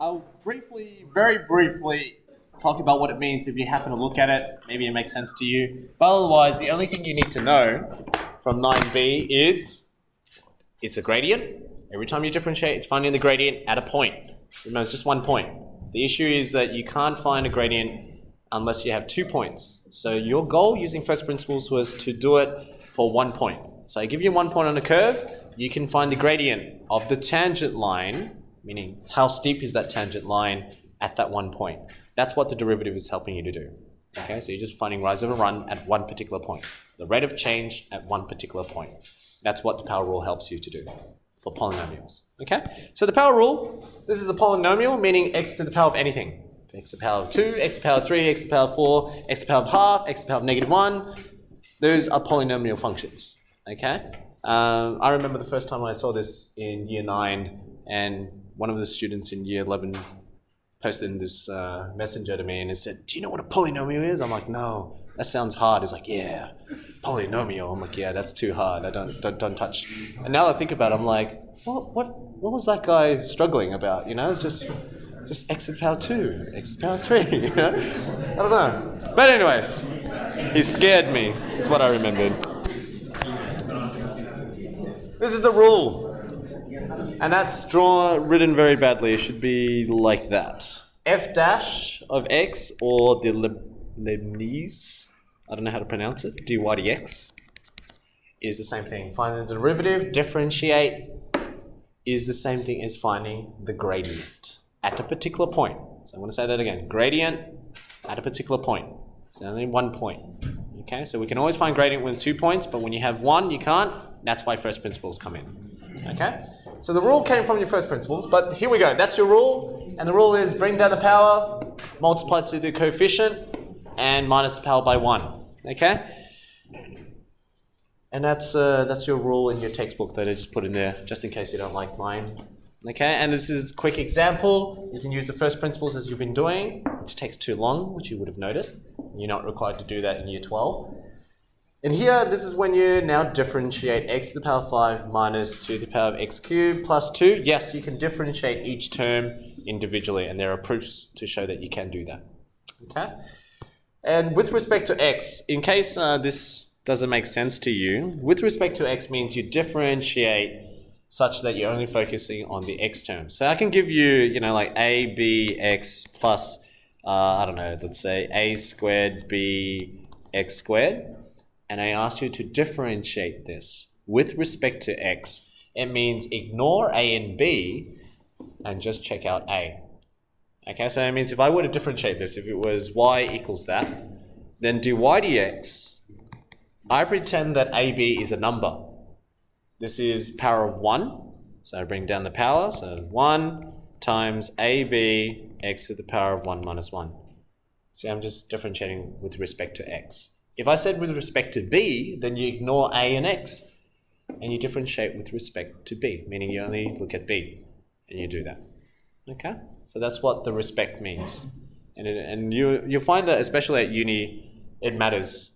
I'll very briefly, talk about what it means if you happen to look at it. Maybe it makes sense to you. But otherwise, the only thing you need to know from 9b is it's a gradient. Every time you differentiate, it's finding the gradient at a point. Remember, it's just 1 point. The issue is that you can't find a gradient unless you have 2 points. So your goal using first principles was to do it for 1 point. So I give you 1 point on the curve, you can find the gradient of the tangent line, meaning how steep is that tangent line at that 1 point. That's what the derivative is helping you to do. Okay, so you're just finding rise over run at one particular point. The rate of change at one particular point. That's what the power rule helps you to do for polynomials. Okay, so the power rule, this is a polynomial, meaning x to the power of anything. X to the power of 2, x to the power of 3, x to the power of 4, x to the power of half, x to the power of -1. Those are polynomial functions. Okay, I remember the first time I saw this in year 9, and one of the students in year 11 posted in this messenger to me and he said, "Do you know what a polynomial is?" I'm like, "No, that sounds hard." He's like, "Yeah, polynomial." I'm like, "Yeah, that's too hard. I don't touch." And now I think about it, I'm like, what was that guy struggling about? You know, it's just x to the power 2, x to the power 3. You know, I don't know. But anyways, he scared me. Is what I remembered. This is the rule. And that's written very badly. It should be like that. F dash of x, or the Leibniz, I don't know how to pronounce it, dy dx, is the same thing. Finding the derivative, differentiate, is the same thing as finding the gradient at a particular point. So I'm going to say that again. Gradient at a particular point. It's only 1 point. Okay, so we can always find gradient with 2 points, but when you have 1, you can't. That's why first principles come in. Okay? So the rule came from your first principles, but here we go. That's your rule, and the rule is bring down the power, multiply to the coefficient, and minus the power by 1. Okay? And that's your rule in your textbook that I just put in there, just in case you don't like mine. Okay? And this is a quick example. You can use the first principles as you've been doing, which takes too long, which you would have noticed. You're not required to do that in year 12. And here, this is when you now differentiate x to the power 5 minus 2 to the power of x cubed plus 2. Yes, you can differentiate each term individually, and there are proofs to show that you can do that. Okay? And with respect to x, in case this doesn't make sense to you, with respect to x means you differentiate such that you're only focusing on the x term. So I can give you, you know, like a, b, x plus, I don't know, let's say a squared, b, x squared. And I asked you to differentiate this with respect to x. It means ignore a and b and just check out a. Okay, so it means if I were to differentiate this, if it was y equals that, then dy dx, I pretend that ab is a number. This is power of 1, so I bring down the power, so 1 times ab x to the power of 1 minus 1. See, I'm just differentiating with respect to x. If I said with respect to b, then you ignore a and x, and you differentiate with respect to b, meaning you only look at b, and you do that. Okay? So that's what the respect means. And you'll find that, especially at uni, it matters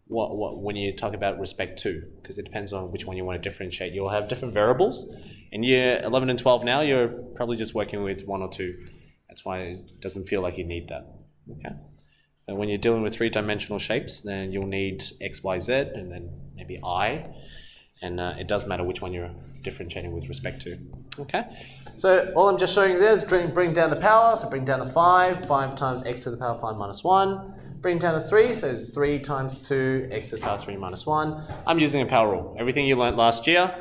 when you talk about respect to, because it depends on which one you want to differentiate. You'll have different variables. In year 11 and 12 now, you're probably just working with 1 or 2. That's why it doesn't feel like you need that. Okay? And when you're dealing with 3-dimensional shapes, then you'll need x, y, z, and then maybe I. And it does matter which one you're differentiating with respect to. Okay? So all I'm just showing you there is bring down the power. So bring down the 5. 5 times x to the power 5 minus 1. Bring down the 3. So it's 3 times 2, x to the power 3 minus 1. I'm using a power rule. Everything you learnt last year.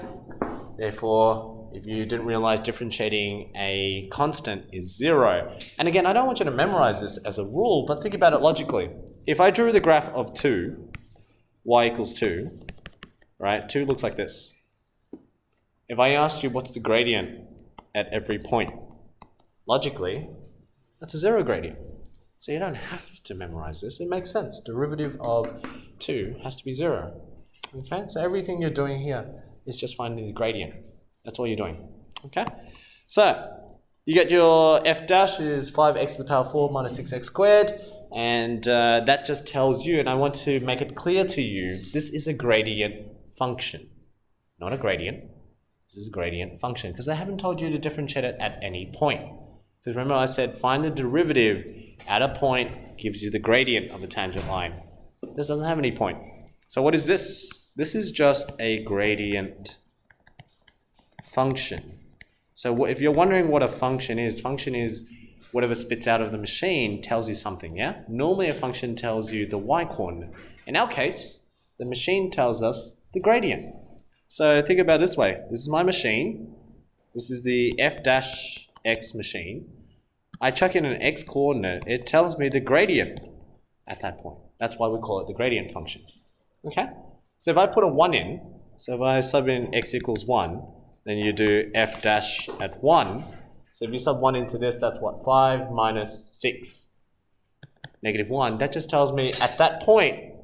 Therefore, if you didn't realize differentiating a constant is 0. And again, I don't want you to memorize this as a rule, but think about it logically. If I drew the graph of 2, y equals 2, right? 2 looks like this. If I asked you what's the gradient at every point, logically, that's a 0 gradient. So you don't have to memorize this. It makes sense. Derivative of 2 has to be 0. Okay? So everything you're doing here is just finding the gradient. That's all you're doing. Okay? So you get your f dash is 5x to the power 4 minus 6x squared. And that just tells you, and I want to make it clear to you, this is a gradient function. Not a gradient. This is a gradient function, because they haven't told you to differentiate it at any point. Because remember I said find the derivative at a point gives you the gradient of the tangent line. This doesn't have any point. So what is this? This is just a gradient function. So if you're wondering what a function is whatever spits out of the machine tells you something, yeah? Normally a function tells you the y-coordinate. In our case, the machine tells us the gradient. So think about it this way. This is my machine. This is the f-x machine. I chuck in an x coordinate. It tells me the gradient at that point. That's why we call it the gradient function. Okay? So if I put a 1 in, so if I sub in x equals 1, then you do f dash at 1. So if you sub 1 into this, that's what? 5 minus 6. Negative 1. That just tells me at that point,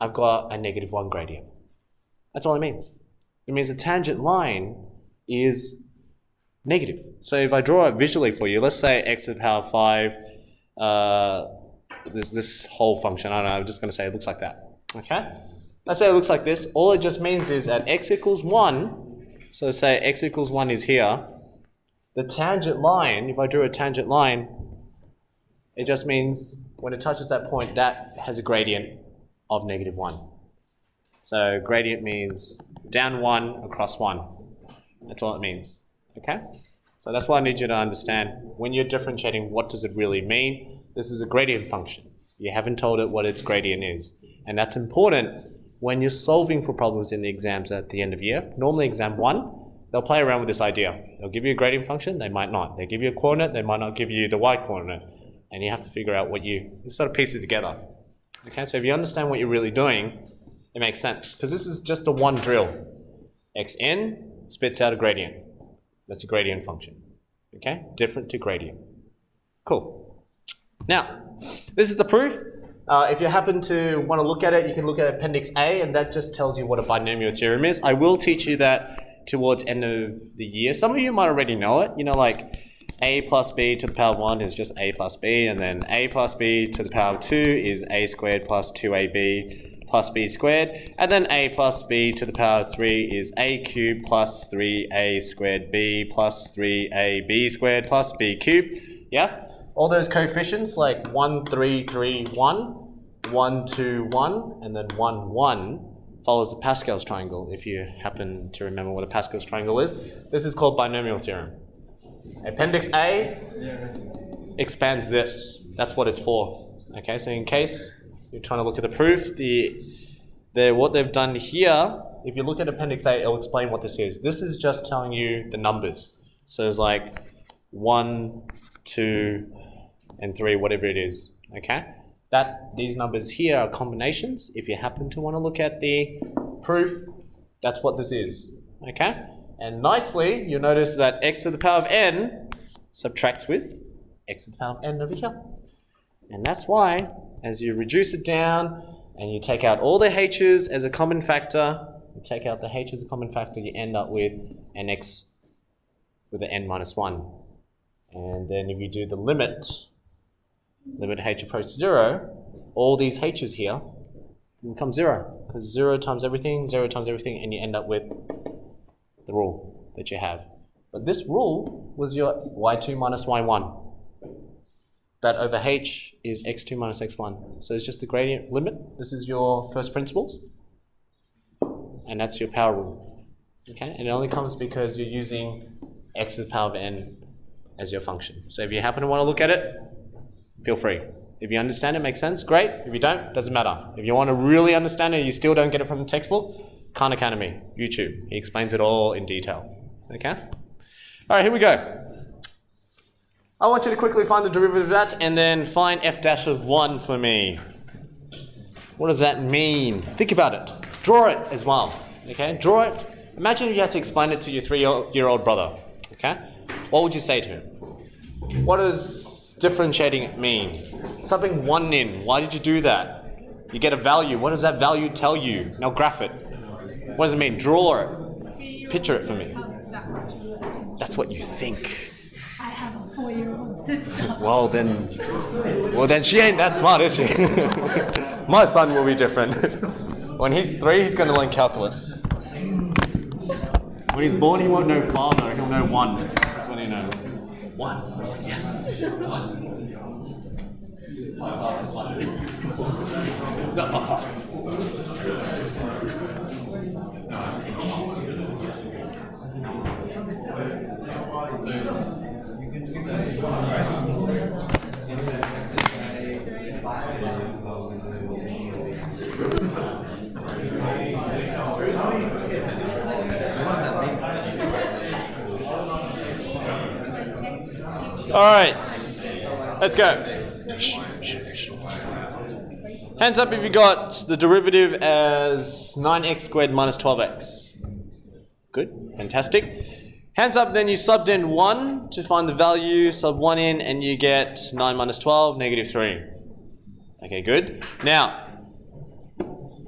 I've got a negative 1 gradient. That's all it means. It means the tangent line is negative. So if I draw it visually for you, let's say x to the power 5, this whole function, I don't know, I'm just going to say it looks like that. Okay? Let's say it looks like this. All it just means is at x equals 1, so say x equals 1 is here, the tangent line, if I drew a tangent line, it just means when it touches that point, that has a gradient of negative 1. So gradient means down 1 across 1. That's all it means. Okay? So that's why I need you to understand when you're differentiating, what does it really mean? This is a gradient function. You haven't told it what its gradient is. And that's important when you're solving for problems in the exams at the end of year. Normally exam 1, they'll play around with this idea. They'll give you a gradient function, they might not. They give you a coordinate, they might not give you the y-coordinate. And you have to figure out what you sort of piece it together. Okay, so if you understand what you're really doing, it makes sense. Because this is just a one drill. xn spits out a gradient. That's a gradient function. Okay, different to gradient. Cool. Now, this is the proof. If you happen to want to look at it, you can look at Appendix A, and that just tells you what a binomial theorem is. I will teach you that towards end of the year. Some of you might already know it. You know, like a plus b to the power of 1 is just a plus b, and then a plus b to the power of 2 is a squared plus 2ab plus b squared, and then a plus b to the power of 3 is a cubed plus 3a squared b plus 3ab squared plus b cubed. Yeah? All those coefficients like 1, 3, 3, 1, 1, 2, 1, and then 1, 1 follows the Pascal's triangle, if you happen to remember what a Pascal's triangle is. This is called binomial theorem. Appendix A expands this. That's what it's for. Okay, so in case you're trying to look at the proof, what they've done here, if you look at Appendix A, it'll explain what this is. This is just telling you the numbers. So it's like 1, 2, and 3, whatever it is. Okay? These numbers here are combinations. If you happen to want to look at the proof, that's what this is. Okay? And nicely, you'll notice that x to the power of n subtracts with x to the power of n over here. And that's why, as you reduce it down and you take out all the h's as a common factor, you take out the h as a common factor, you end up with an x with an n minus 1. And then if you do the limit h approaches 0, all these h's here become 0. Because 0 times everything, and you end up with the rule that you have. But this rule was your y2 minus y1. That over h is x2 minus x1. So it's just the gradient limit. This is your first principles. And that's your power rule. Okay? And it only comes because you're using x to the power of n as your function. So if you happen to want to look at it, feel free. If you understand it, makes sense, great. If you don't, doesn't matter. If you want to really understand it and you still don't get it from the textbook, Khan Academy, YouTube. He explains it all in detail. Okay? All right, here we go. I want you to quickly find the derivative of that and then find f dash of 1 for me. What does that mean? Think about it. Draw it as well. Okay? Draw it. Imagine if you had to explain it to your 3-year-old brother. Okay? What would you say to him? What does differentiating mean? Something 1 in. Why did you do that? You get a value. What does that value tell you? Now graph it. What does it mean? Draw it. Picture it for me. That's what you think. I have a 4-year-old sister. Well then she ain't that smart, is she? My son will be different. When he's 3, he's going to learn calculus. When he's born, he won't know father. He'll know 1. That's what he knows. 1. Yes. All right, let's go. Hands up if you got the derivative as 9x squared minus 12x. Good, fantastic. Hands up then you subbed in 1 to find the value, sub 1 in, and you get 9 minus 12, negative 3. Okay, good. Now,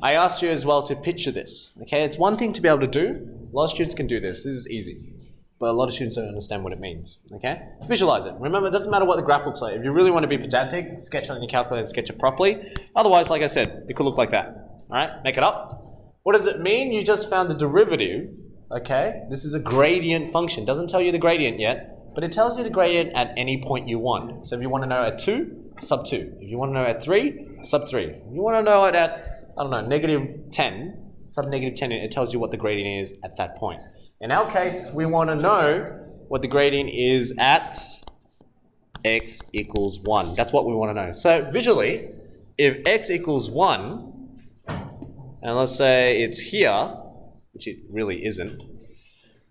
I asked you as well to picture this. Okay, it's one thing to be able to do. A lot of students can do this. This is easy. But a lot of students don't understand what it means. Okay? Visualize it. Remember, it doesn't matter what the graph looks like. If you really want to be pedantic, sketch it on your calculator and sketch it properly. Otherwise, like I said, it could look like that. All right? Make it up. What does it mean? You just found the derivative. Okay? This is a gradient function. Doesn't tell you the gradient yet, but it tells you the gradient at any point you want. So if you want to know at 2, sub 2. If you want to know at 3, sub 3. If you want to know it at, I don't know, negative 10, sub negative 10, it tells you what the gradient is at that point. In our case, we want to know what the gradient is at x equals 1. That's what we want to know. So visually, if x equals 1, and let's say it's here, which it really isn't,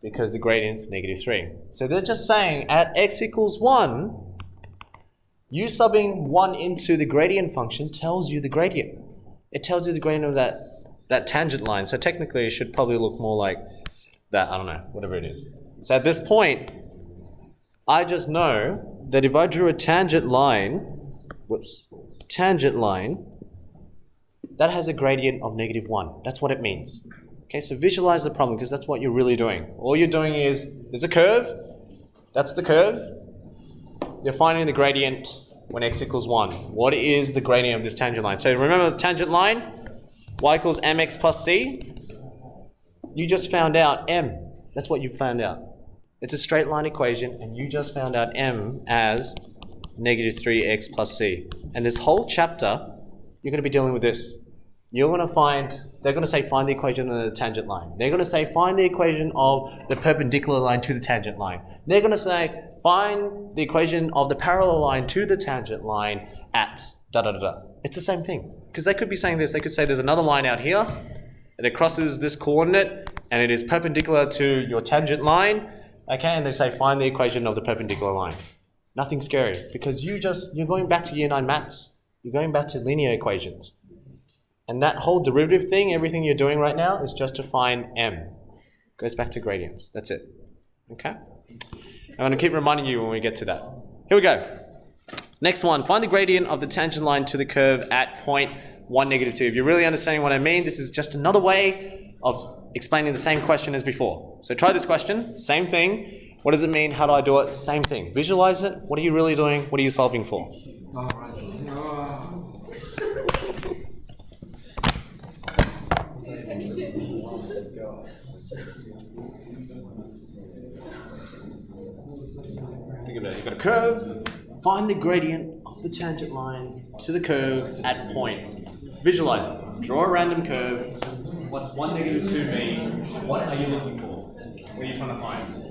because the gradient's negative 3. So they're just saying at x equals 1, you subbing 1 into the gradient function tells you the gradient. It tells you the gradient of that tangent line. So technically, it should probably look more like that, I don't know, whatever it is. So at this point, I just know that if I drew a tangent line, that has a gradient of negative 1. That's what it means. Okay, so visualize the problem because that's what you're really doing. All you're doing is, there's a curve, that's the curve. You're finding the gradient when x equals 1. What is the gradient of this tangent line? So remember the tangent line, y equals mx plus c. You just found out m. That's what you found out. It's a straight line equation, and you just found out m as negative 3x plus c. And this whole chapter, you're going to be dealing with this. You're going to find, they're going to say find the equation of the tangent line. They're going to say find the equation of the perpendicular line to the tangent line. They're going to say find the equation of the parallel line to the tangent line at da-da-da-da. It's the same thing. Because they could be saying this. They could say there's another line out here, and it crosses this coordinate, and it is perpendicular to your tangent line, okay, and they say find the equation of the perpendicular line. Nothing scary, because you're going back to year 9 maths. You're going back to linear equations. And that whole derivative thing, everything you're doing right now is just to find m. Goes back to gradients, that's it, okay? I'm going to keep reminding you when we get to that. Here we go. Next one, find the gradient of the tangent line to the curve at point 1, negative 2. If you're really understanding what I mean, this is just another way of explaining the same question as before. So try this question, same thing. What does it mean? How do I do it? Same thing. Visualize it. What are you really doing? What are you solving for? Think about it. You've got a curve. Find the gradient of the tangent line to the curve at point. Visualize it. Draw a random curve. What's 1, negative 2 mean? What are you looking for? What are you trying to find?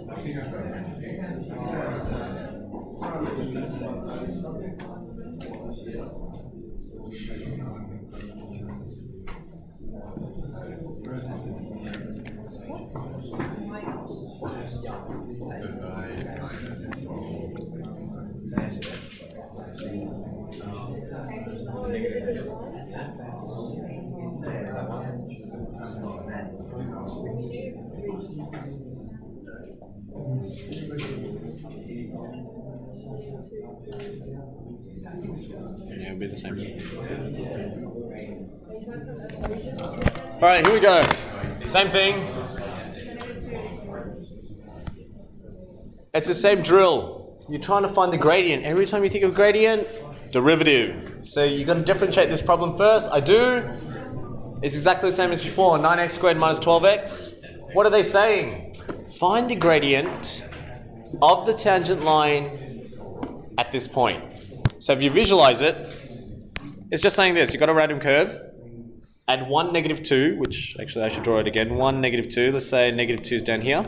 Yeah, it'll be the same. Alright, here we go. Same thing. It's the same drill. You're trying to find the gradient. Every time you think of gradient, derivative. So you're going to differentiate this problem first. I do. It's exactly the same as before. 9x squared minus 12x. What are they saying? Find the gradient of the tangent line this point. So if you visualize it, it's just saying this. You've got a random curve at 1, -2, which actually I should draw it again. 1, -2. Let's say -2 is down here.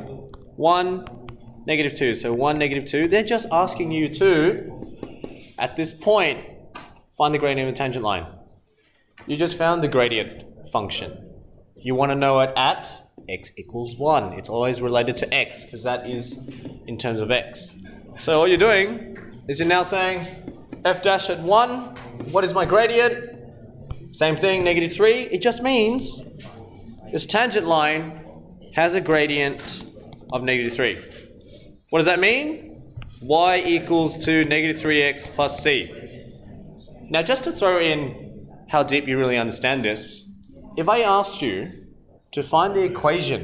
1, -2. So 1, -2. They're just asking you to, at this point, find the gradient of a tangent line. You just found the gradient function. You want to know it at x equals 1. It's always related to x because that is in terms of x. So all you're doing is you're now saying f dash at 1, what is my gradient? Same thing, -3. It just means this tangent line has a gradient of -3. What does that mean? Y equals to -3x plus c. Now just to throw in how deep you really understand this, if I asked you to find the equation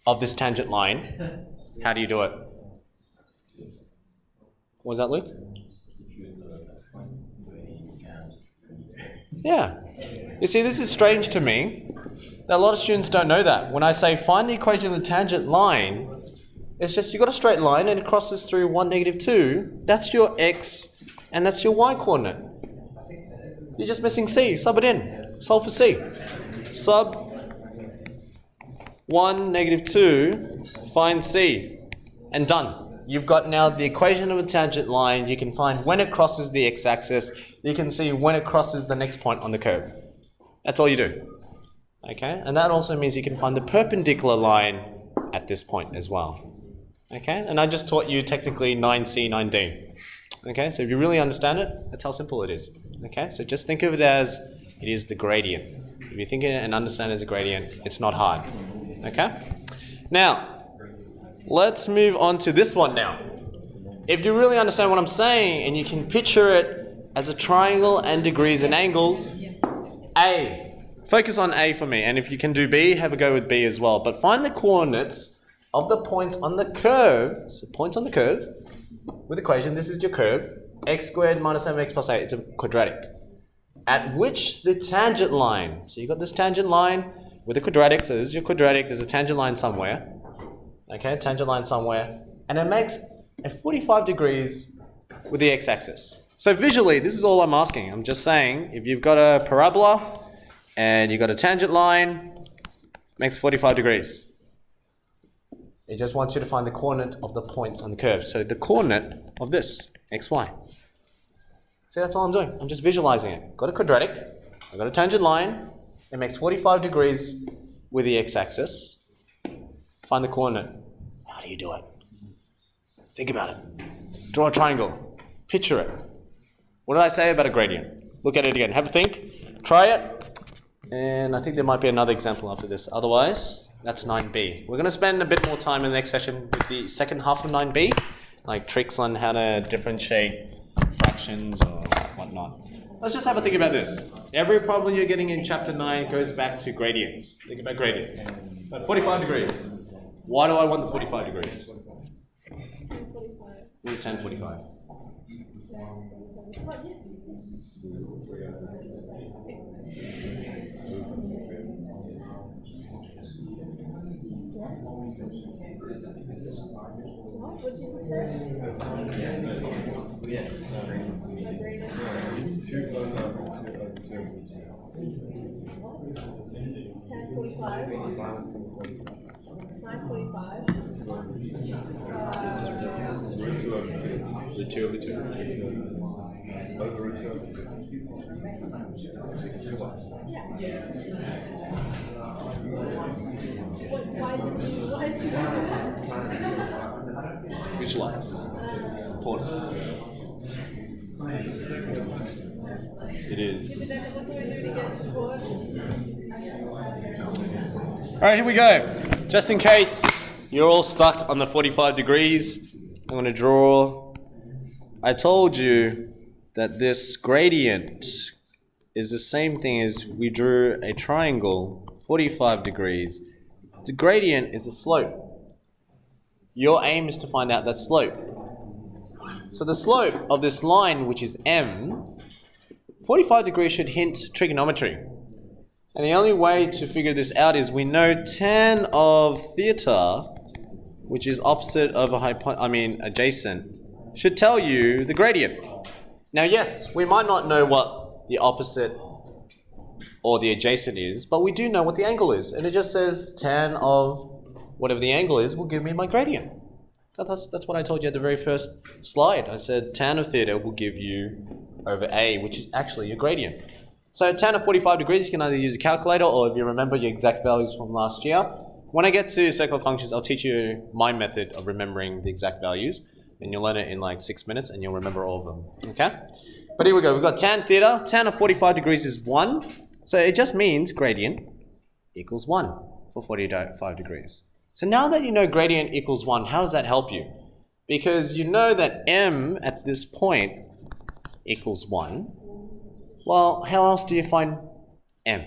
of this tangent line, how do you do it? What was that, Luke? Yeah. You see, this is strange to me. That a lot of students don't know that. When I say find the equation of the tangent line, it's just you've got a straight line and it crosses through 1, -2. That's your x and that's your y coordinate. You're just missing c. Sub it in. Solve for c. Sub 1, -2, find c. And done. You've got now the equation of a tangent line. You can find when it crosses the x-axis. You can see when it crosses the next point on the curve. That's all you do. Okay? And that also means you can find the perpendicular line at this point as well. Okay? And I just taught you technically 9C, 9D. Okay? So if you really understand it, that's how simple it is. Okay? So just think of it as it is the gradient. If you think of it and understand it as a gradient, it's not hard. Okay? Now, let's move on to this one now. If you really understand what I'm saying and you can picture it as a triangle and degrees and angles, A. Focus on A for me, and if you can do B, have a go with B as well. But find the coordinates of the points on the curve. So points on the curve with equation. This is your curve. X squared minus 7x plus 8. It's a quadratic. At which the tangent line. So you've got this tangent line with a quadratic. So this is your quadratic. There's a tangent line somewhere. Okay, tangent line somewhere. And it makes a 45 degrees with the x-axis. So visually, this is all I'm asking. I'm just saying, if you've got a parabola and you've got a tangent line, makes 45 degrees. It just wants you to find the coordinate of the points on the curve. So the coordinate of this, x, y. See, that's all I'm doing. I'm just visualizing it. Got a quadratic, I've got a tangent line, it makes 45 degrees with the x-axis. Find the coordinate. How do you do it? Think about it. Draw a triangle. Picture it. What did I say about a gradient? Look at it again. Have a think. Try it. And I think there might be another example after this. Otherwise, that's 9B. We're going to spend a bit more time in the next session with the second half of 9B, like tricks on how to differentiate fractions or whatnot. Let's just have a think about this. Every problem you're getting in chapter 9 goes back to gradients. Think about gradients. 45 degrees. Why do I want the 45 degrees? What is tan 45? It's 2 over 2. 1045. Sine 45. It's root 2 over 2. Root 2 over 2. Over root 2 over 2. Why did you do that? Visualize. Important. It is. Alright, here we go. Just in case you're all stuck on the 45 degrees, I'm going to draw. I told you that this gradient is the same thing as if we drew a triangle 45 degrees. The gradient is the slope. Your aim is to find out that slope. So the slope of this line, which is m, 45 degrees should hint trigonometry. And the only way to figure this out is we know tan of theta, which is opposite of adjacent, should tell you the gradient. Now yes, we might not know what the opposite or the adjacent is, but we do know what the angle is. And it just says tan of whatever the angle is will give me my gradient. That's what I told you at the very first slide. I said tan of theta will give you over A, which is actually your gradient. So tan of 45 degrees, you can either use a calculator or if you remember your exact values from last year. When I get to circular functions, I'll teach you my method of remembering the exact values. And you'll learn it in like 6 minutes and you'll remember all of them, okay? But here we go, we've got tan theta. Tan of 45 degrees is 1. So it just means gradient equals 1 for 45 degrees. So now that you know gradient equals 1, how does that help you? Because you know that m at this point equals 1. Well, how else do you find m?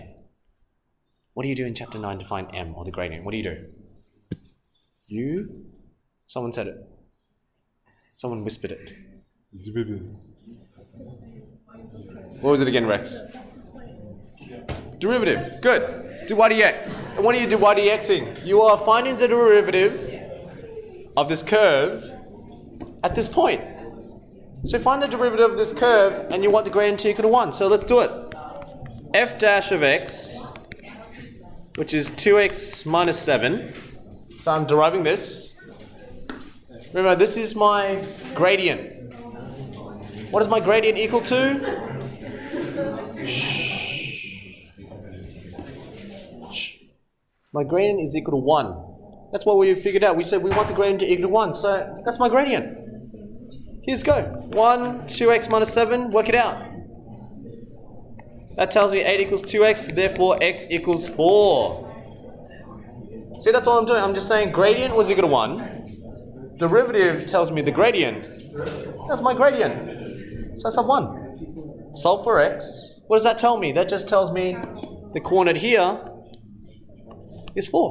What do you do in chapter 9 to find m, or the gradient? What do you do? Someone said it. Someone whispered it. What was it again, Rex? Derivative. Good. Do y dx. And what are you do y dxing? You are finding the derivative of this curve at this point. So find the derivative of this curve and you want the gradient to equal to 1. So let's do it. F dash of x, which is 2x minus 7. So I'm deriving this. Remember, this is my gradient. What is my gradient equal to? Shh. My gradient is equal to 1. That's what we figured out. We said we want the gradient to equal to 1. So that's my gradient. Here's go. 1, 2x minus 7. Work it out. That tells me 8 equals 2x. Therefore, x equals 4. See, that's all I'm doing. I'm just saying gradient was equal to 1. Derivative tells me the gradient. That's my gradient. So that's a 1. Solve for x. What does that tell me? That just tells me the coordinate here is 4.